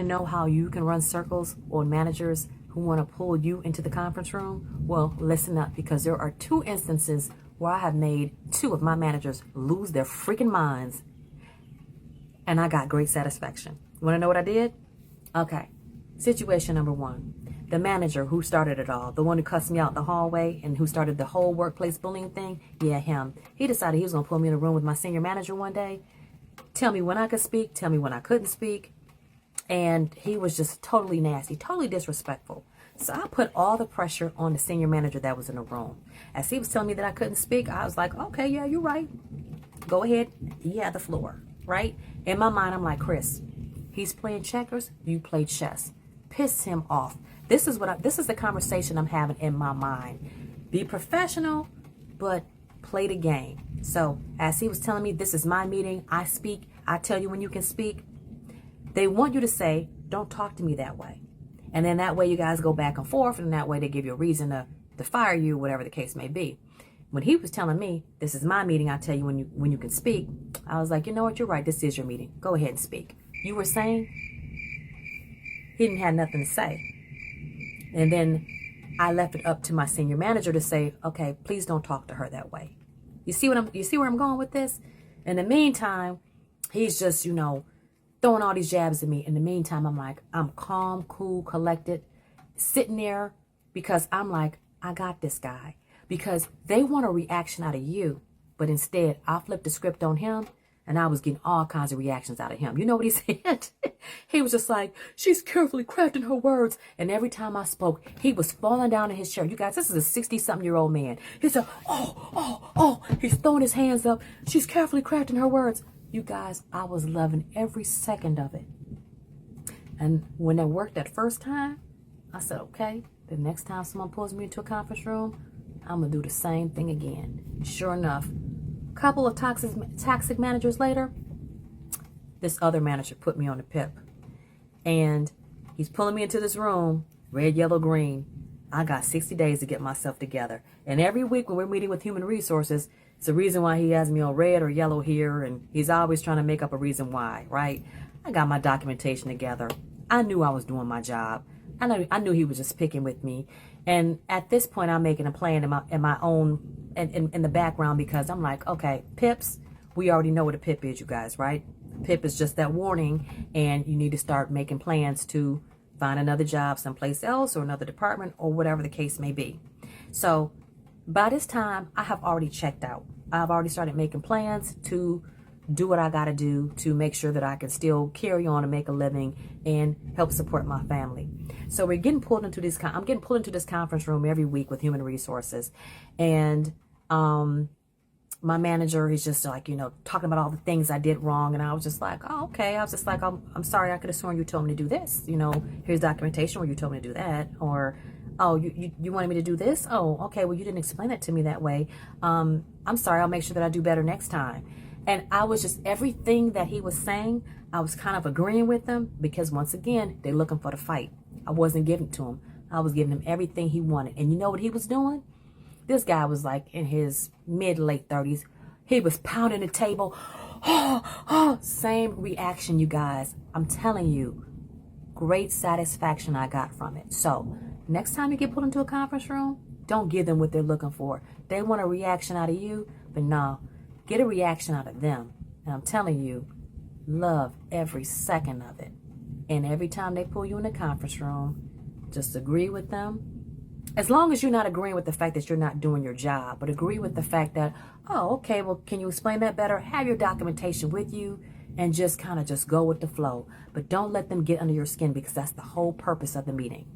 Know how you can run circles on managers who want to pull you into the conference room? Well, listen up, because there are two instances where I have made two of my managers lose their freaking minds, and I got great satisfaction. You want to know what I did? Okay. Situation number one. The manager who started it all, the one who cussed me out in the hallway and who started the whole workplace bullying thing, yeah, him. He decided he was going to pull me in a room with my senior manager one day, tell me when I could speak, tell me when I couldn't speak. And he was just totally nasty, totally disrespectful. So I put all the pressure on the senior manager that was in the room. As he was telling me that I couldn't speak, I was like, okay, yeah, you're right. Go ahead. You have the floor, right? In my mind, I'm like, Chris, he's playing checkers. You play chess. Piss him off. This is the conversation I'm having in my mind. Be professional, but play the game. So as he was telling me, this is my meeting. I speak. I tell you when you can speak. They want you to say, don't talk to me that way. And then that way you guys go back and forth, and that way they give you a reason to fire you, whatever the case may be. When he was telling me, this is my meeting, I tell you when you can speak, I was like, you know what, you're right, this is your meeting. Go ahead and speak. You were saying? He didn't have nothing to say. And then I left it up to my senior manager to say, okay, please don't talk to her that way. You see where I'm going with this? In the meantime, he's just, throwing all these jabs at me. In the meantime, I'm like, I'm calm, cool, collected, sitting there, because I'm like, I got this guy. Because they want a reaction out of you, but instead I flipped the script on him, and I was getting all kinds of reactions out of him. You know what he said? He was just like, she's carefully crafting her words. And every time I spoke, he was falling down in his chair. You guys, this is a 60-something-year-old man. He said, oh. He's throwing his hands up. She's carefully crafting her words. You guys, I was loving every second of it. And when it worked that first time, I said, okay, the next time someone pulls me into a conference room, I'm going to do the same thing again. Sure enough, a couple of toxic managers later, this other manager put me on the PIP. And he's pulling me into this room, red, yellow, green. I got 60 days to get myself together. And every week when we're meeting with human resources, it's the reason why he has me on red or yellow here, and he's always trying to make up a reason why, right? I got my documentation together. I knew I was doing my job. I knew he was just picking with me. And at this point, I'm making a plan in my own, in the background, because I'm like, okay, PIPs, we already know what a PIP is, you guys, right? PIP is just that warning, and you need to start making plans to find another job someplace else or another department or whatever the case may be. So by this time, I have already checked out. I've already started making plans to do what I got to do to make sure that I can still carry on and make a living and help support my family. So we're getting pulled into this. I'm getting pulled into this conference room every week with human resources, and my manager is just like, talking about all the things I did wrong, and I was just like, oh, okay. I was just like, I'm sorry. I could have sworn you told me to do this. Here's documentation where you told me to do that, or oh, you wanted me to do this? Oh, okay. Well, you didn't explain it to me that way. I'm sorry. I'll make sure that I do better next time. And I was just, everything that he was saying, I was kind of agreeing with him, because once again, they're looking for the fight. I wasn't giving it to him. I was giving him everything he wanted. And you know what he was doing? This guy was like in his mid-late 30s. He was pounding the table. Same reaction, you guys. I'm telling you, great satisfaction I got from it. So next time you get pulled into a conference room, don't give them what they're looking for. They want a reaction out of you, but no, get a reaction out of them. And I'm telling you, love every second of it. And every time they pull you in the conference room, just agree with them. As long as you're not agreeing with the fact that you're not doing your job, but agree with the fact that, oh, okay, well, can you explain that better? Have your documentation with you and just kind of just go with the flow. But don't let them get under your skin, because that's the whole purpose of the meeting.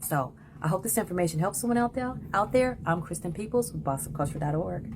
So I hope this information helps someone out there. I'm Kristen Peoples with bossofculture.org.